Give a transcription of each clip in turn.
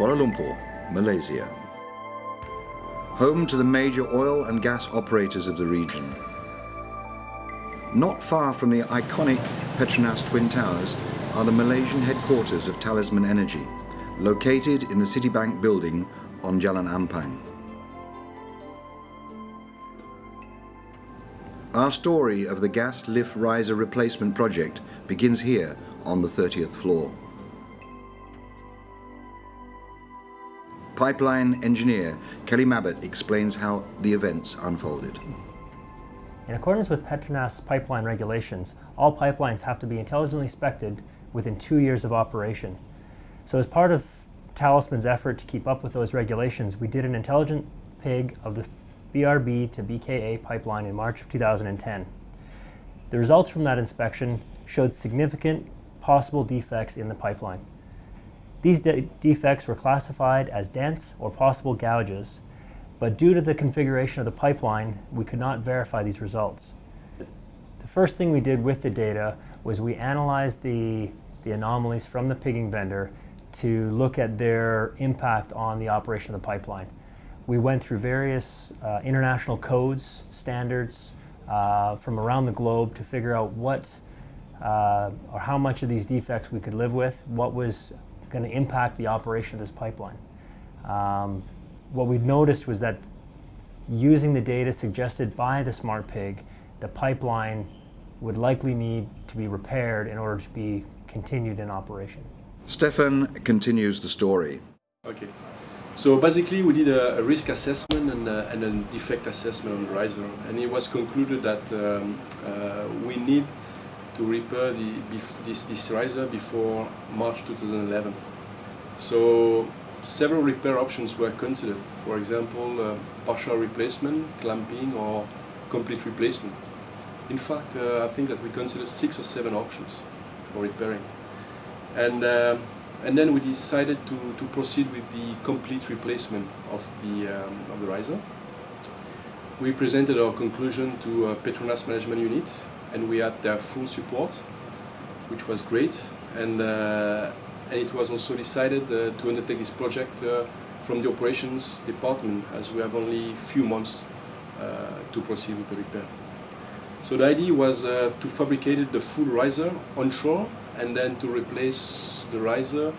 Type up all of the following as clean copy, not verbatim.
Kuala Lumpur, Malaysia. Home to the major oil and gas operators of the region. Not far from the iconic Petronas Twin Towers are the Malaysian headquarters of Talisman Energy, located in the Citibank building on Jalan Ampang. Our story of the gas lift riser replacement project begins here on the 30th floor. Pipeline engineer Kelly Mabbott explains how the events unfolded. In accordance with Petronas pipeline regulations, all pipelines have to be intelligently inspected within 2 years of operation. So as part of Talisman's effort to keep up with those regulations, we did an intelligent PIG of the BRB to BKA pipeline in March of 2010. The results from that inspection showed significant possible defects in the pipeline. These defects were classified as dents or possible gouges, but due to the configuration of the pipeline, we could not verify these results. The first thing we did with the data was we analyzed the anomalies from the pigging vendor to look at their impact on the operation of the pipeline. We went through various international codes, standards from around the globe to figure out what or how much of these defects we could live with, what was going to impact the operation of this pipeline. What we noticed was that using the data suggested by the Smart Pig, the pipeline would likely need to be repaired in order to be continued in operation. Stefan continues the story. Okay. So basically we did a risk assessment and a defect assessment on the riser, and it was concluded that we need to repair this riser before March 2011. So several repair options were considered, for example partial replacement, clamping or complete replacement. In fact I think that we considered 6 or 7 options for repairing. And then we decided to proceed with the complete replacement of the riser. We presented our conclusion to Petronas Management Unit, and we had their full support, which was great. And it was also decided to undertake this project from the operations department, as we have only few months to proceed with the repair. So the idea was to fabricate the full riser onshore and then to replace the riser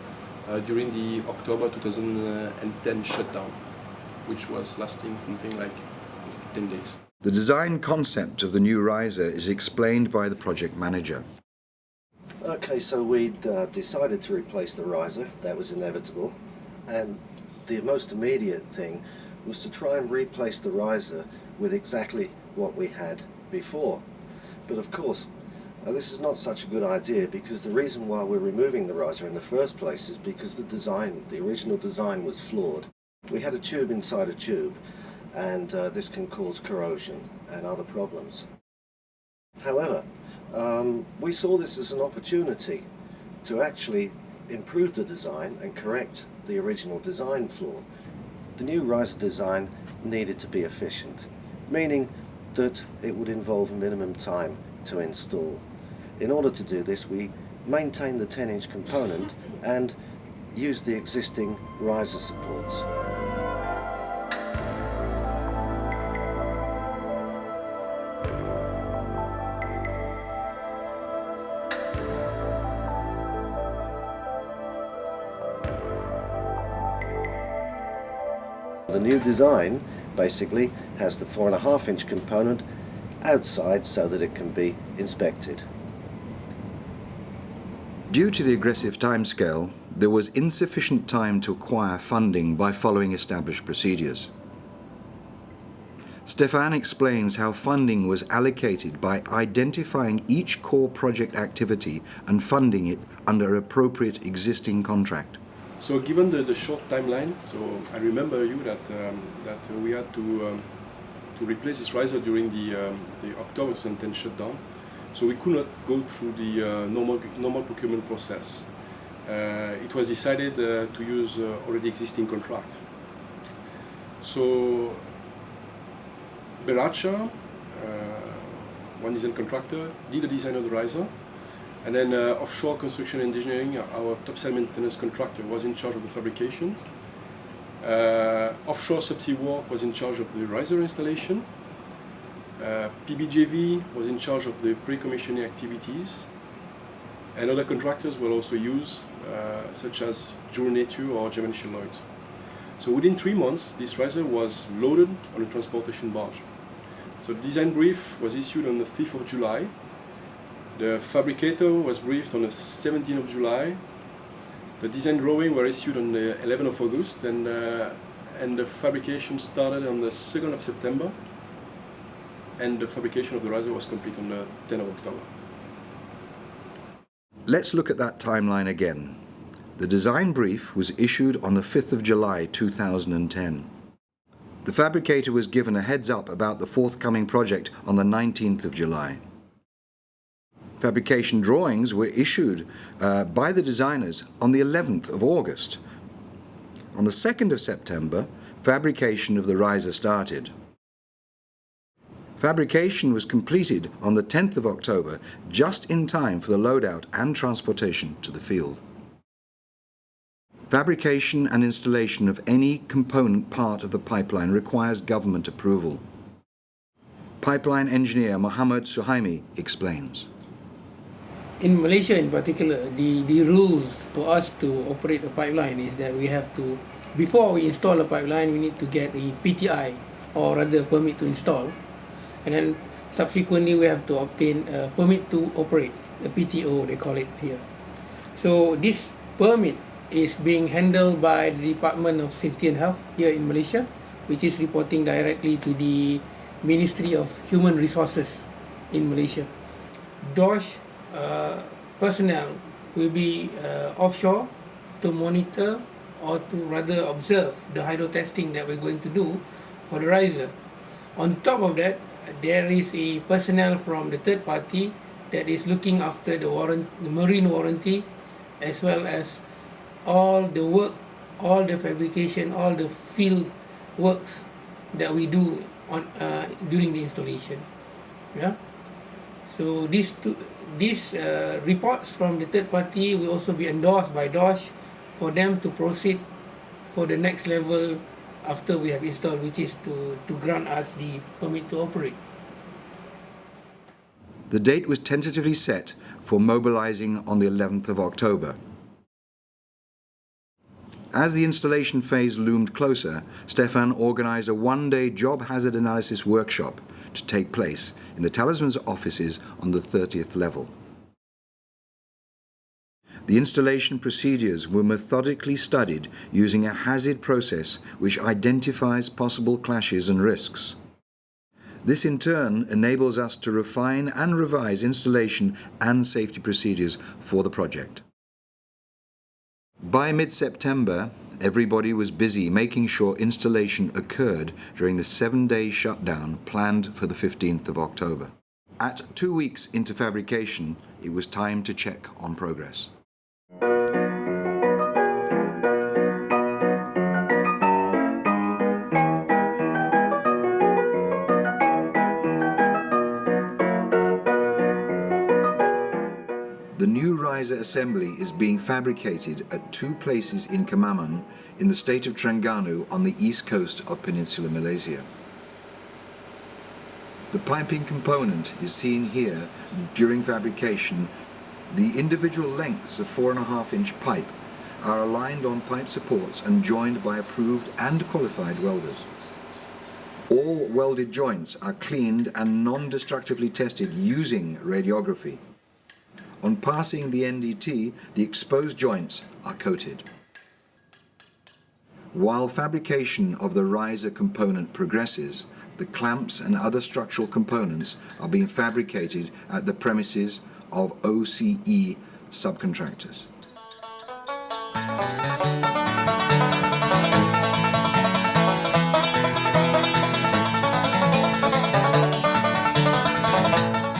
during the October 2010 shutdown, which was lasting something like 10 days. The design concept of the new riser is explained by the project manager. Okay, so we'd decided to replace the riser. That was inevitable, and the most immediate thing was to try and replace the riser with exactly what we had before. But of course, this is not such a good idea, because the reason why we're removing the riser in the first place is because the original design was flawed. We had a tube inside a tube, and this can cause corrosion and other problems. However, we saw this as an opportunity to actually improve the design and correct the original design flaw. The new riser design needed to be efficient, meaning that it would involve a minimum time to install. In order to do this, we maintained the 10-inch component and used the existing riser supports. The new design basically has the 4.5-inch component outside so that it can be inspected. Due to the aggressive timescale, there was insufficient time to acquire funding by following established procedures. Stefan explains how funding was allocated by identifying each core project activity and funding it under appropriate existing contract. So given the short timeline, so I remember you that we had to replace this riser during the October 2010 shutdown. So we could not go through the normal procurement process. It was decided to use already existing contract. So Beracha, one design contractor, did the design of the riser, and then offshore construction engineering, our topside maintenance contractor, was in charge of the fabrication. Offshore subsea work was in charge of the riser installation. PBJV was in charge of the pre-commissioning activities. And other contractors will also use, such as Joule Nature or German Lloyd. So within 3 months, this riser was loaded on a transportation barge. So the design brief was issued on the 5th of July. The fabricator was briefed on the 17th of July. The design drawing were issued on the 11th of August, and the fabrication started on the 2nd of September, and the fabrication of the riser was complete on the 10th of October. Let's look at that timeline again. The design brief was issued on the 5th of July 2010. The fabricator was given a heads up about the forthcoming project on the 19th of July. Fabrication drawings were issued by the designers on the 11th of August. On the 2nd of September, fabrication of the riser started. Fabrication was completed on the 10th of October, just in time for the loadout and transportation to the field. Fabrication and installation of any component part of the pipeline requires government approval. Pipeline engineer Mohammed Suhaimi explains. In Malaysia in particular, the rules for us to operate a pipeline is that we have to, before we install a pipeline, we need to get a PTI, or rather a permit to install. And then subsequently we have to obtain a permit to operate, a PTO they call it here. So this permit is being handled by the Department of Safety and Health here in Malaysia, which is reporting directly to the Ministry of Human Resources in Malaysia. DOSH personnel will be offshore to monitor, or to rather observe, the hydro testing that we're going to do for the riser. On top of that, there is a personnel from the third party that is looking after the marine warranty, as well as all the work, all the fabrication, all the field works that we do on during the installation. Yeah. So these reports from the third party will also be endorsed by DOSH for them to proceed for the next level after we have installed, which is to grant us the permit to operate. The date was tentatively set for mobilizing on the 11th of October. As the installation phase loomed closer, Stefan organized a one-day job hazard analysis workshop to take place in the Talisman's offices on the 30th level. The installation procedures were methodically studied using a hazard process which identifies possible clashes and risks. This in turn enables us to refine and revise installation and safety procedures for the project. By mid-September, everybody was busy making sure installation occurred during the 7-day shutdown planned for the 15th of October. At 2 weeks into fabrication, it was time to check on progress. The new riser assembly is being fabricated at 2 places in Kemaman in the state of Terengganu on the east coast of Peninsular Malaysia. The piping component is seen here during fabrication. The individual lengths of 4.5-inch pipe are aligned on pipe supports and joined by approved and qualified welders. All welded joints are cleaned and non-destructively tested using radiography. On passing the NDT, the exposed joints are coated. While fabrication of the riser component progresses, the clamps and other structural components are being fabricated at the premises of OCE subcontractors.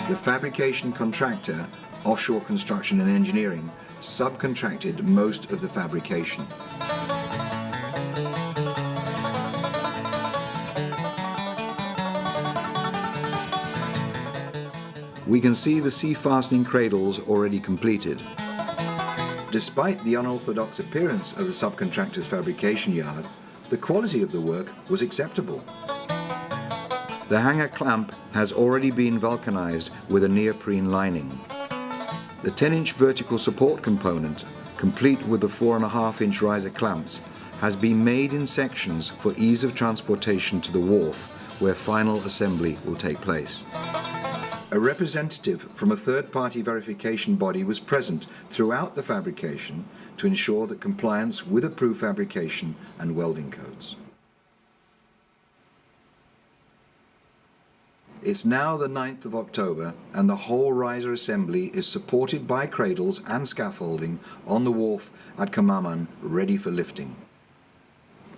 The fabrication contractor, Offshore Construction and Engineering, subcontracted most of the fabrication. We can see the sea fastening cradles already completed. Despite the unorthodox appearance of the subcontractor's fabrication yard, the quality of the work was acceptable. The hanger clamp has already been vulcanized with a neoprene lining. The 10-inch vertical support component, complete with the 4.5-inch riser clamps, has been made in sections for ease of transportation to the wharf where final assembly will take place. A representative from a third-party verification body was present throughout the fabrication to ensure that compliance with approved fabrication and welding codes. It's now the 9th of October and the whole riser assembly is supported by cradles and scaffolding on the wharf at Kemaman, ready for lifting.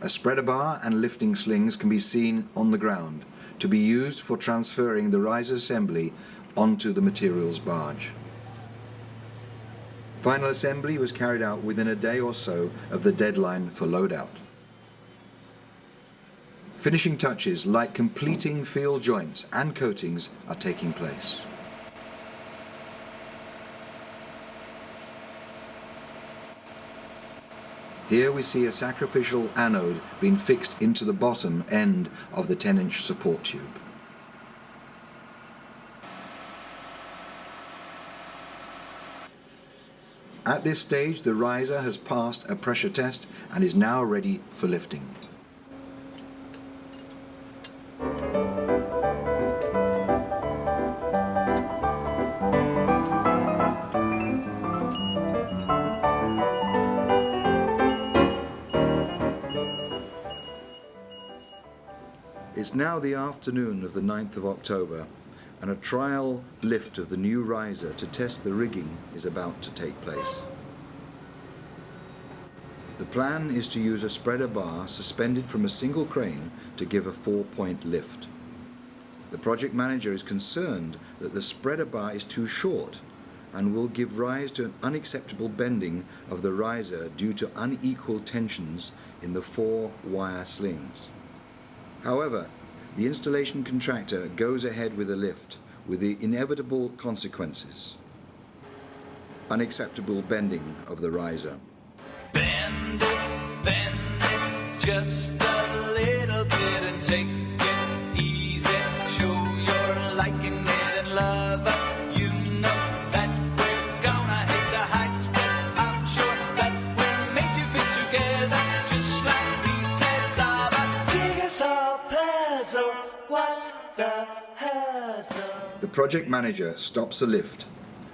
A spreader bar and lifting slings can be seen on the ground to be used for transferring the riser assembly onto the materials barge. Final assembly was carried out within a day or so of the deadline for loadout. Finishing touches like completing field joints and coatings are taking place. Here we see a sacrificial anode being fixed into the bottom end of the 10-inch support tube. At this stage, the riser has passed a pressure test and is now ready for lifting. It's now the afternoon of the 9th of October, and a trial lift of the new riser to test the rigging is about to take place. The plan is to use a spreader bar suspended from a single crane to give a 4-point lift. The project manager is concerned that the spreader bar is too short and will give rise to an unacceptable bending of the riser due to unequal tensions in the 4-wire slings. However, the installation contractor goes ahead with the lift with the inevitable consequences. Unacceptable bending of the riser. Bend it just a little bit and take it easy. Show you're liking it and love it. You know that we're gonna hit the heights. I'm sure that we're made to fit together, just like pieces of a jigsaw puzzle. What's the hassle? The project manager stops the lift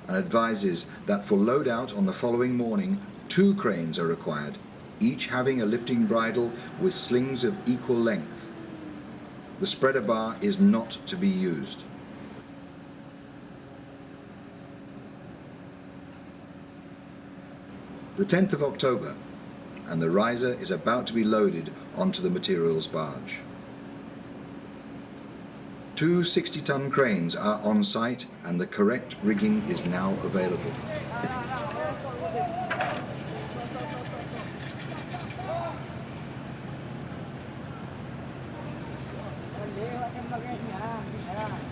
and advises that for loadout on the following morning, 2 cranes are required, each having a lifting bridle with slings of equal length. The spreader bar is not to be used. The 10th of October, and the riser is about to be loaded onto the materials barge. 2 60-ton cranes are on site and the correct rigging is now available.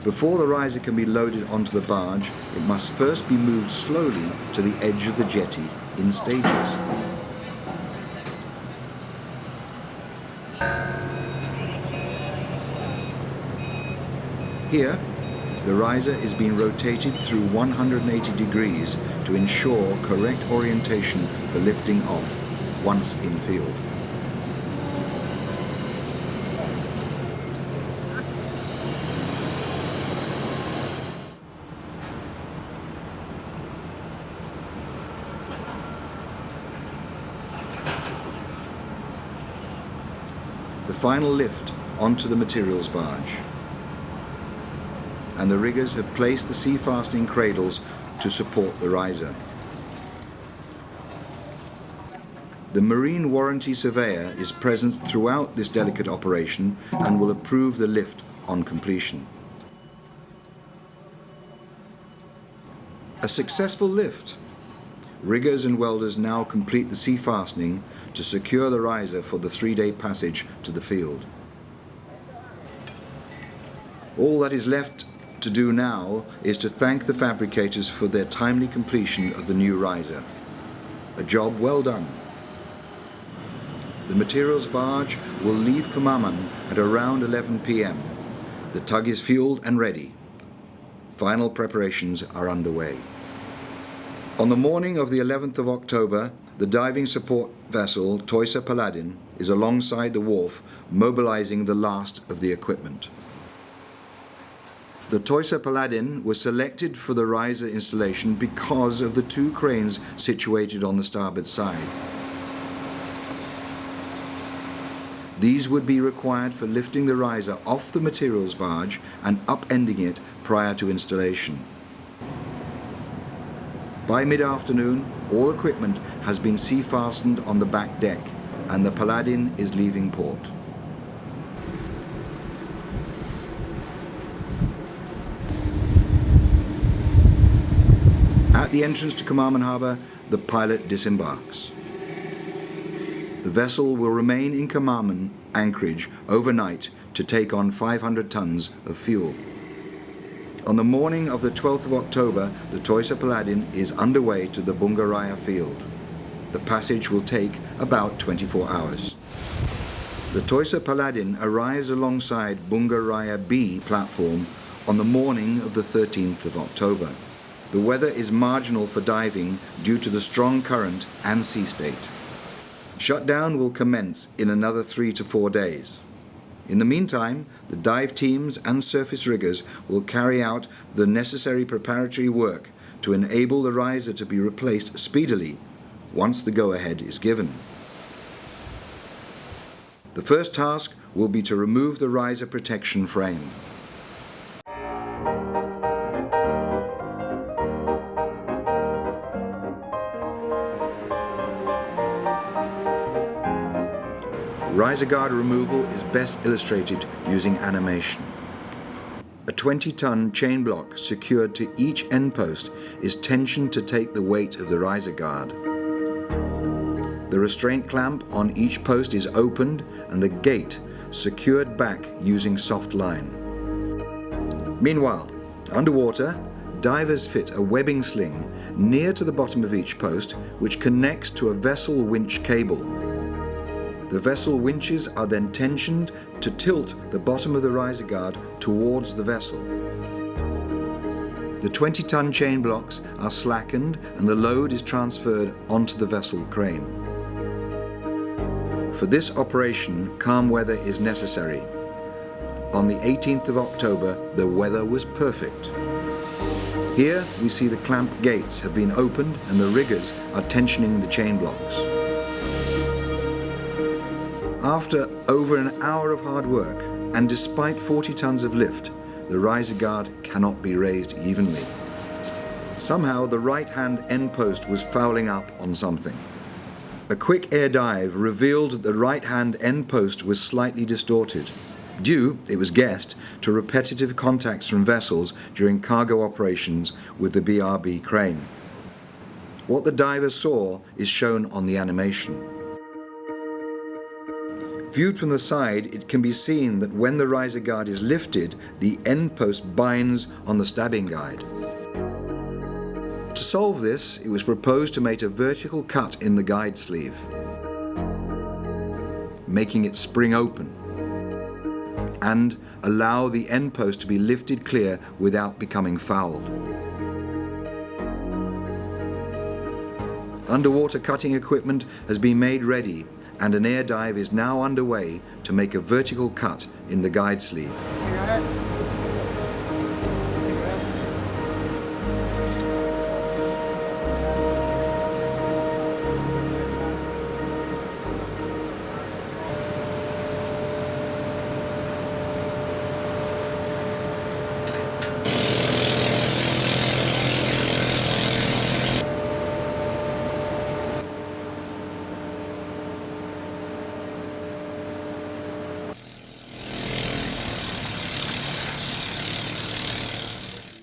Before the riser can be loaded onto the barge, it must first be moved slowly to the edge of the jetty in stages. Here, the riser is being rotated through 180 degrees to ensure correct orientation for lifting off once in field. The final lift onto the materials barge, and the riggers have placed the sea fastening cradles to support the riser. The Marine Warranty Surveyor is present throughout this delicate operation and will approve the lift on completion. A successful lift. Riggers and welders now complete the sea fastening to secure the riser for the 3-day passage to the field. All that is left to do now is to thank the fabricators for their timely completion of the new riser. A job well done. the materials barge will leave Kemaman at around 11 p.m. The tug is fueled and ready. Final preparations are underway. On the morning of the 11th of October, the diving support vessel Toisa Paladin is alongside the wharf, mobilizing the last of the equipment. The Toisa Paladin was selected for the riser installation because of the two cranes situated on the starboard side. These would be required for lifting the riser off the materials barge and upending it prior to installation. By mid-afternoon, all equipment has been sea-fastened on the back deck, and the Paladin is leaving port. At the entrance to Kemaman Harbour, the pilot disembarks. The vessel will remain in Kemaman anchorage overnight to take on 500 tons of fuel. On the morning of the 12th of October, the Toisa Paladin is underway to the Bungaraya field. The passage will take about 24 hours. The Toisa Paladin arrives alongside Bungaraya B platform on the morning of the 13th of October. The weather is marginal for diving due to the strong current and sea state. Shutdown will commence in another 3 to 4 days. In the meantime, the dive teams and surface riggers will carry out the necessary preparatory work to enable the riser to be replaced speedily once the go-ahead is given. The first task will be to remove the riser protection frame. Riser guard removal is best illustrated using animation. A 20-ton chain block secured to each end post is tensioned to take the weight of the riser guard. The restraint clamp on each post is opened and the gate secured back using soft line. Meanwhile, underwater, divers fit a webbing sling near to the bottom of each post, which connects to a vessel winch cable. The vessel winches are then tensioned to tilt the bottom of the riser guard towards the vessel. The 20-ton chain blocks are slackened and the load is transferred onto the vessel crane. For this operation, calm weather is necessary. On the 18th of October, the weather was perfect. Here we see the clamp gates have been opened and the riggers are tensioning the chain blocks. After over an hour of hard work, and despite 40 tons of lift, the riser guard cannot be raised evenly. Somehow the right-hand end post was fouling up on something. A quick air dive revealed that the right-hand end post was slightly distorted, due, it was guessed, to repetitive contacts from vessels during cargo operations with the BRB crane. What the diver saw is shown on the animation. Viewed from the side, it can be seen that when the riser guard is lifted, the end post binds on the stabbing guide. To solve this, it was proposed to make a vertical cut in the guide sleeve, making it spring open, and allow the end post to be lifted clear without becoming fouled. Underwater cutting equipment has been made ready, and an air dive is now underway to make a vertical cut in the guide sleeve.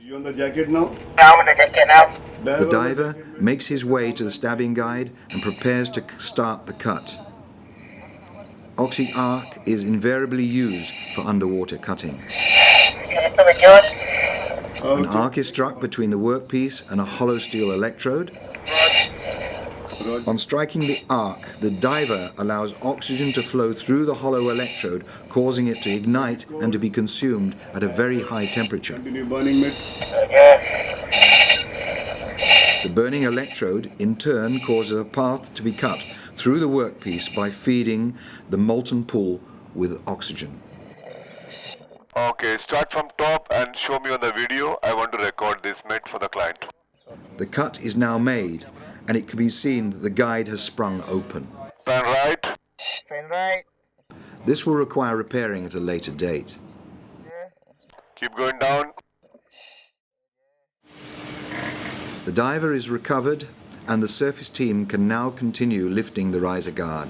You on the jacket now? I'm on the jacket now. The diver makes his way to the stabbing guide and prepares to start the cut. Oxy arc is invariably used for underwater cutting. An arc is struck between the workpiece and a hollow steel electrode. On striking the arc, the diver allows oxygen to flow through the hollow electrode, causing it to ignite and to be consumed at a very high temperature. Continue burning, mate. The burning electrode, in turn, causes a path to be cut through the workpiece by feeding the molten pool with oxygen. Okay, start from top and show me on the video. I want to record this, mate, for the client. The cut is now made, and it can be seen that the guide has sprung open. Pan right. Fan right. This will require repairing at a later date. Keep going down. The diver is recovered, and the surface team can now continue lifting the riser guard.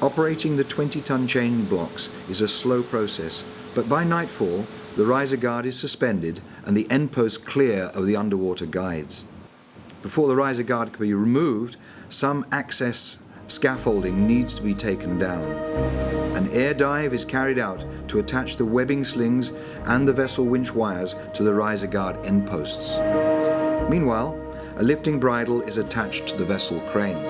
Operating the 20-ton chain blocks is a slow process, but by nightfall, the riser guard is suspended and the end post clear of the underwater guides. Before the riser guard can be removed, some access scaffolding needs to be taken down. An air dive is carried out to attach the webbing slings and the vessel winch wires to the riser guard end posts. Meanwhile, a lifting bridle is attached to the vessel crane.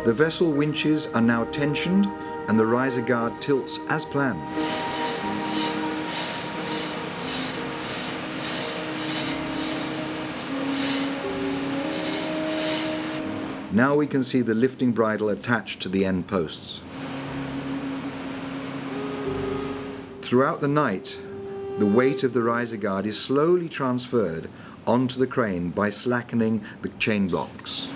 The vessel winches are now tensioned and the riser guard tilts as planned. Now we can see the lifting bridle attached to the end posts. Throughout the night, the weight of the riser guard is slowly transferred onto the crane by slackening the chain blocks.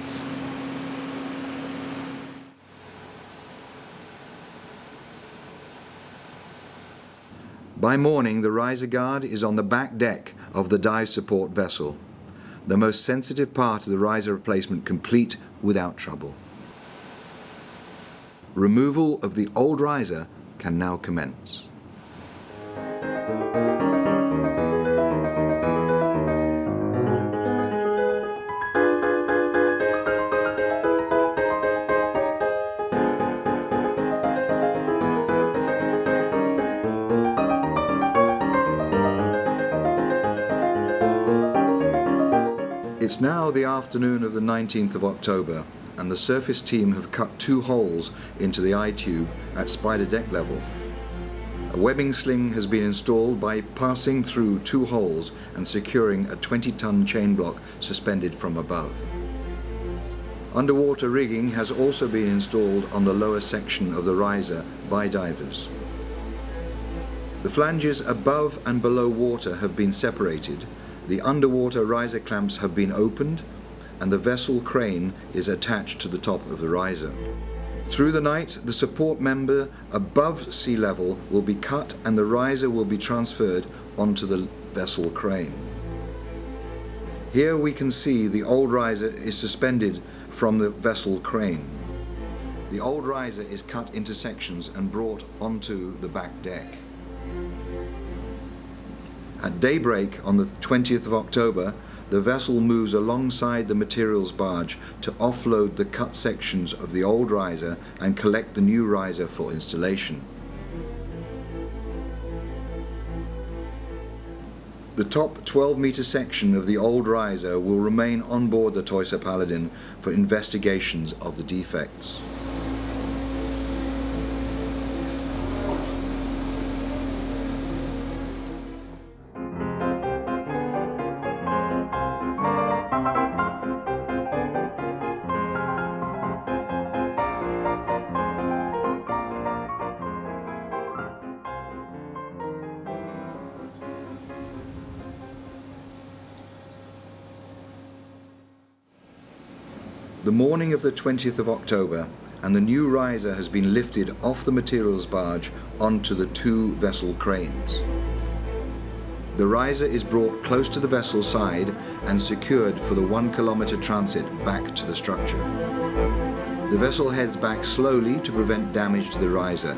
By morning, the riser guard is on the back deck of the dive support vessel, the most sensitive part of the riser replacement complete without trouble. Removal of the old riser can now commence. It's now the afternoon of the 19th of October, and the surface team have cut 2 holes into the I-tube at spider deck level. A webbing sling has been installed by passing through 2 holes and securing a 20-ton chain block suspended from above. Underwater rigging has also been installed on the lower section of the riser by divers. The flanges above and below water have been separated. The underwater riser clamps have been opened and the vessel crane is attached to the top of the riser. Through the night, the support member above sea level will be cut and the riser will be transferred onto the vessel crane. Here we can see the old riser is suspended from the vessel crane. The old riser is cut into sections and brought onto the back deck. At daybreak on the 20th of October, the vessel moves alongside the materials barge to offload the cut sections of the old riser and collect the new riser for installation. The top 12-meter section of the old riser will remain on board the Toisa Paladin for investigations of the defects. The morning of the 20th of October, and the new riser has been lifted off the materials barge onto the 2 vessel cranes. The riser is brought close to the vessel side and secured for the 1-kilometer transit back to the structure. The vessel heads back slowly to prevent damage to the riser.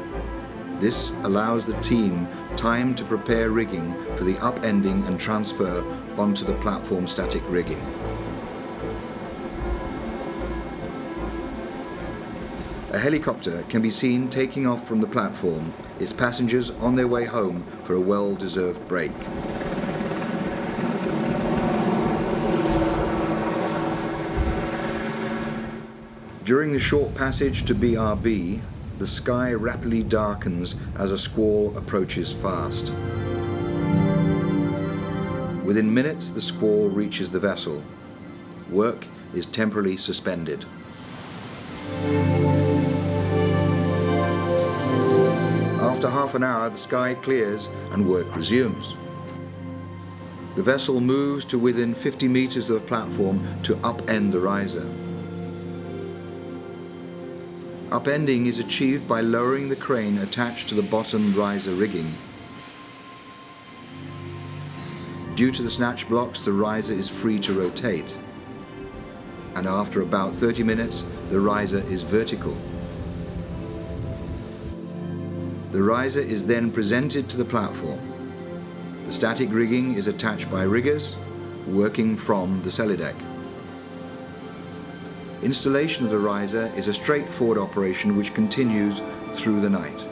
This allows the team time to prepare rigging for the upending and transfer onto the platform static rigging. a helicopter can be seen taking off from the platform, its passengers on their way home for a well-deserved break. During the short passage to BRB, the sky rapidly darkens as a squall approaches fast. Within minutes, the squall reaches the vessel. Work is temporarily suspended. After half an hour, the sky clears and work resumes. The vessel moves to within 50 meters of the platform to upend the riser. Upending is achieved by lowering the crane attached to the bottom riser rigging. Due to the snatch blocks, the riser is free to rotate. And after about 30 minutes, the riser is vertical. The riser is then presented to the platform. The static rigging is attached by riggers working from the cellar-deck. Installation of the riser is a straightforward operation which continues through the night.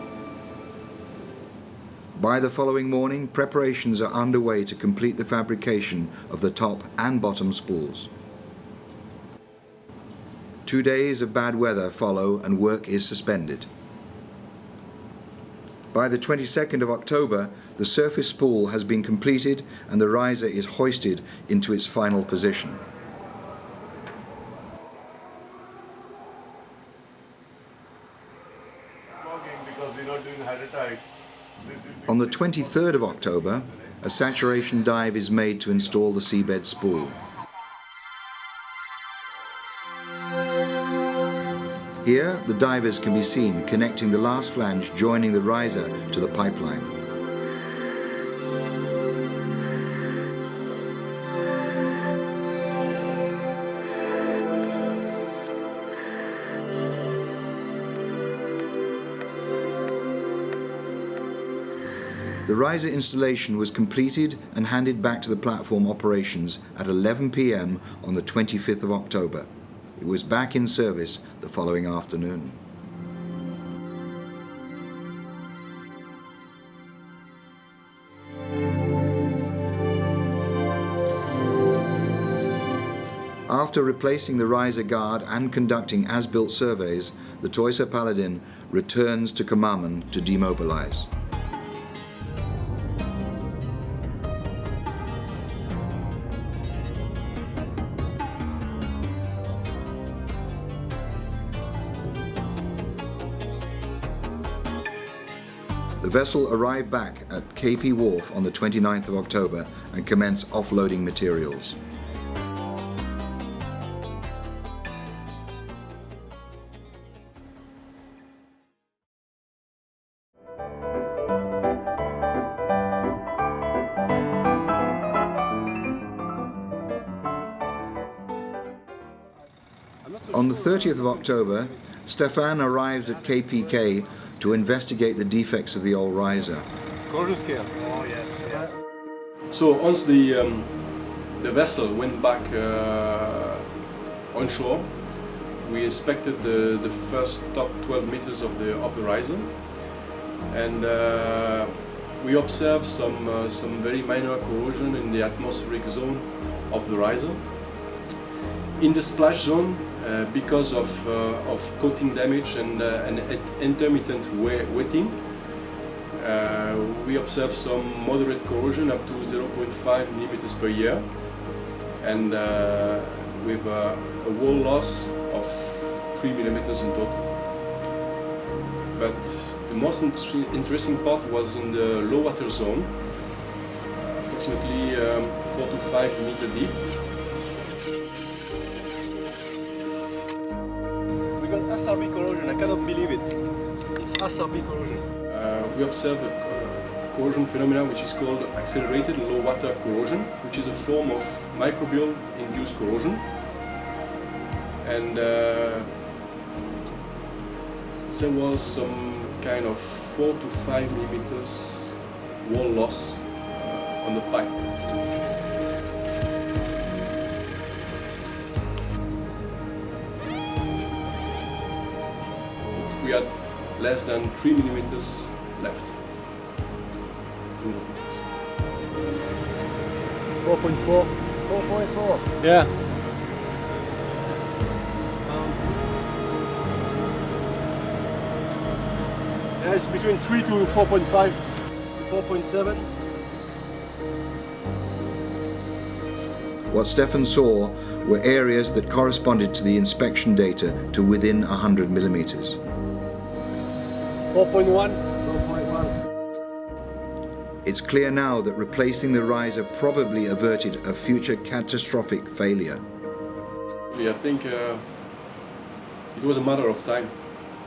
By the following morning, preparations are underway to complete the fabrication of the top and bottom spools. 2 days of bad weather follow and work is suspended. By the 22nd of October, the surface spool has been completed and the riser is hoisted into its final position. Because we're not doing hydrotide. On the 23rd of October, a saturation dive is made to install the seabed spool. Here, the divers can be seen connecting the last flange joining the riser to the pipeline. The riser installation was completed and handed back to the platform operations at 11 p.m. on the 25th of October. It was back in service the following afternoon. After replacing the riser guard and conducting as-built surveys, the Toisa Paladin returns to Kemaman to demobilize. The vessel arrived back at KP Wharf on the 29th of October and commenced offloading materials. On the 30th of October, Stefan arrived at KPK to investigate the defects of the old riser. Corrosion scale. Oh yes. Yeah. So once the vessel went back onshore, we inspected the first top 12 meters of the riser, and we observed some very minor corrosion in the atmospheric zone of the riser. In the splash zone, because of coating damage and intermittent wetting, we observed some moderate corrosion up to 0.5 millimeters per year, and with a wall loss of 3 millimeters in total. But the most interesting part was in the low water zone, approximately 4 to 5 meter deep. SRB corrosion, I cannot believe it. It's SRB corrosion. We observed a corrosion phenomena which is called accelerated low water corrosion, which is a form of microbial induced corrosion. And there was some kind of 4 to 5 millimeters wall loss on the pipe. had less than 3 millimeters left in the thickness. 4.4. 4.4. Yeah. Yeah, it's between 3 to 4.5, 4.7. What Stefan saw were areas that corresponded to the inspection data to within 100 millimeters. 4.1. 4.1. It's clear now that replacing the riser probably averted a future catastrophic failure. I think it was a matter of time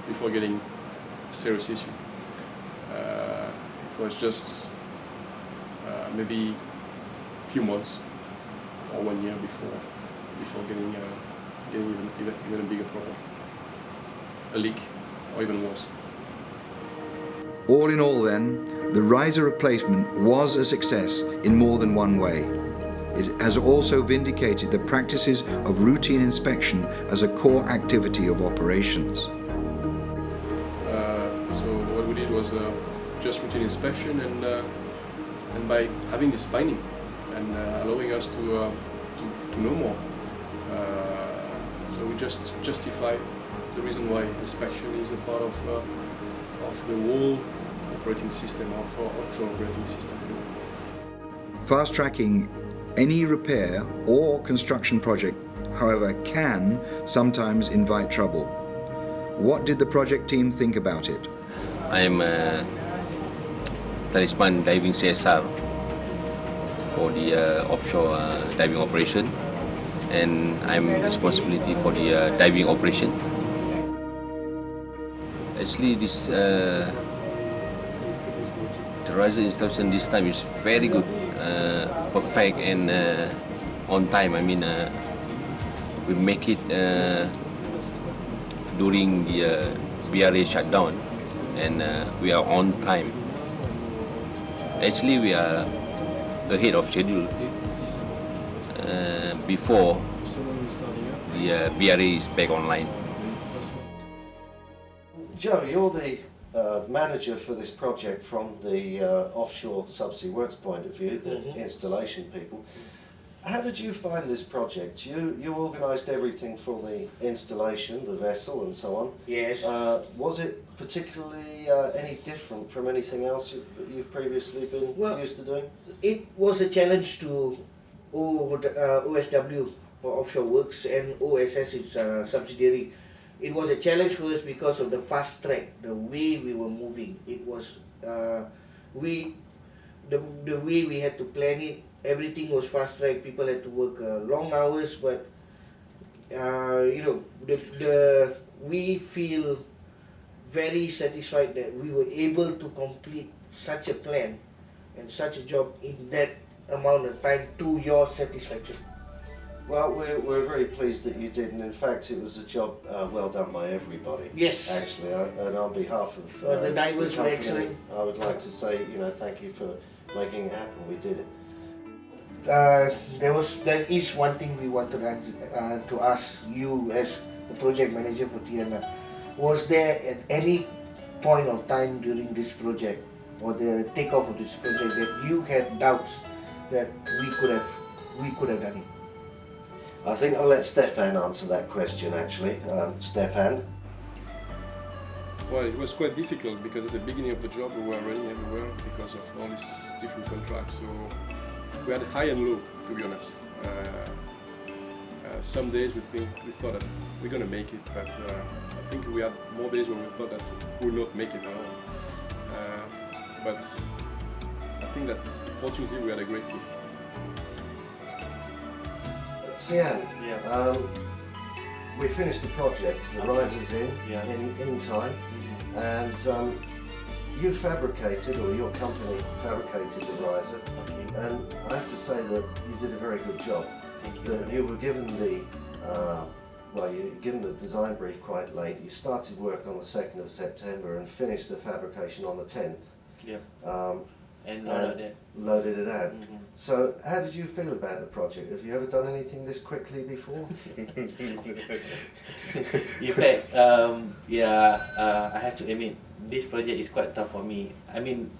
before getting a serious issue. It was just maybe a few months or 1 year before getting even a bigger problem, a leak, or even worse. All in all then, the riser replacement was a success in more than one way. It has also vindicated the practices of routine inspection as a core activity of operations. So what we did was just routine inspection, and by having this finding and allowing us to know more, so we just justify the reason why inspection is a part of the whole operating system, of our offshore operating system. Fast tracking any repair or construction project, however, can sometimes invite trouble. What did the project team think about it? I'm Talisman diving CSR for the offshore diving operation, and I'm responsibility for the diving operation. Actually, this the riser installation this time is very good, perfect, and on time. I mean, we make it during the BRA shutdown, and we are on time. Actually, we are ahead of schedule before the BRA is back online. Joe, you're the manager for this project from the offshore subsea works point of view, the installation people. How did you find this project? You organised everything for the installation, the vessel and so on. Yes. Was it particularly any different from anything else that you've previously been used to doing? It was a challenge to OSW for offshore works and OSS, its subsidiary. It was a challenge for us because of the fast track, the way we were moving. It was the way we had to plan it. Everything was fast track. People had to work long hours, but we feel very satisfied that we were able to complete such a plan and such a job in that amount of time to your satisfaction. Well, we're very pleased that you did, and in fact it was a job well done by everybody. Yes. Actually, and on behalf of the divers the were company, excellent. I would like to say, thank you for making it happen. We did it. There is one thing we wanted to ask you as the project manager for TNR. Was there at any point of time during this project or the takeoff of this project that you had doubts that we could have done it? I think I'll let Stefan answer that question actually. Stefan? Well, it was quite difficult because at the beginning of the job we were running everywhere because of all these different contracts. So we had high and low, to be honest. Some days we thought that we're going to make it, but I think we had more days when we thought that we would not make it at all. But I think that fortunately we had a great team. Sian, we finished the project, the riser's in time, and you fabricated, or your company fabricated the riser, and I have to say that you did a very good job. You were given the design brief quite late. You started work on the 2nd of September and finished the fabrication on the 10th. Yeah. and loaded it. Loaded it out. So, how did you feel about the project? Have you ever done anything this quickly before? In fact, I have to admit, this project is quite tough for me. I mean,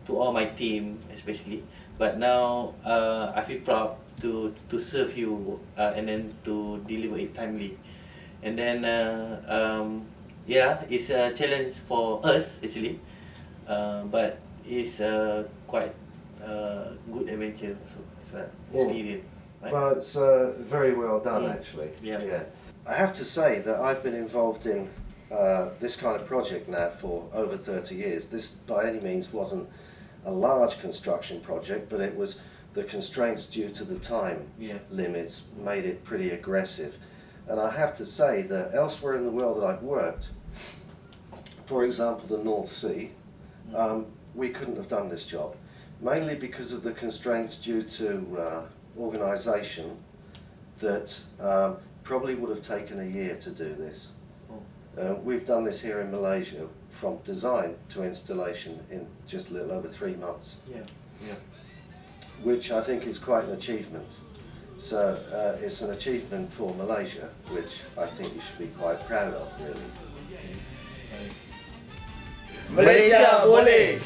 to all my team especially. But now I feel proud to serve you and then to deliver it timely. And then it's a challenge for us actually, but it's quite good adventure also as well, experience. Right? Well, it's very well done actually. Yeah. I have to say that I've been involved in this kind of project now for over 30 years. This by any means wasn't a large construction project, but it was the constraints due to the time limits made it pretty aggressive. And I have to say that elsewhere in the world that I've worked, for example the North Sea, we couldn't have done this job, mainly because of the constraints due to organisation that probably would have taken a year to do this. We've done this here in Malaysia from design to installation in just a little over 3 months. Which I think is quite an achievement. So it's an achievement for Malaysia, which I think you should be quite proud of, really. Malaysia boleh!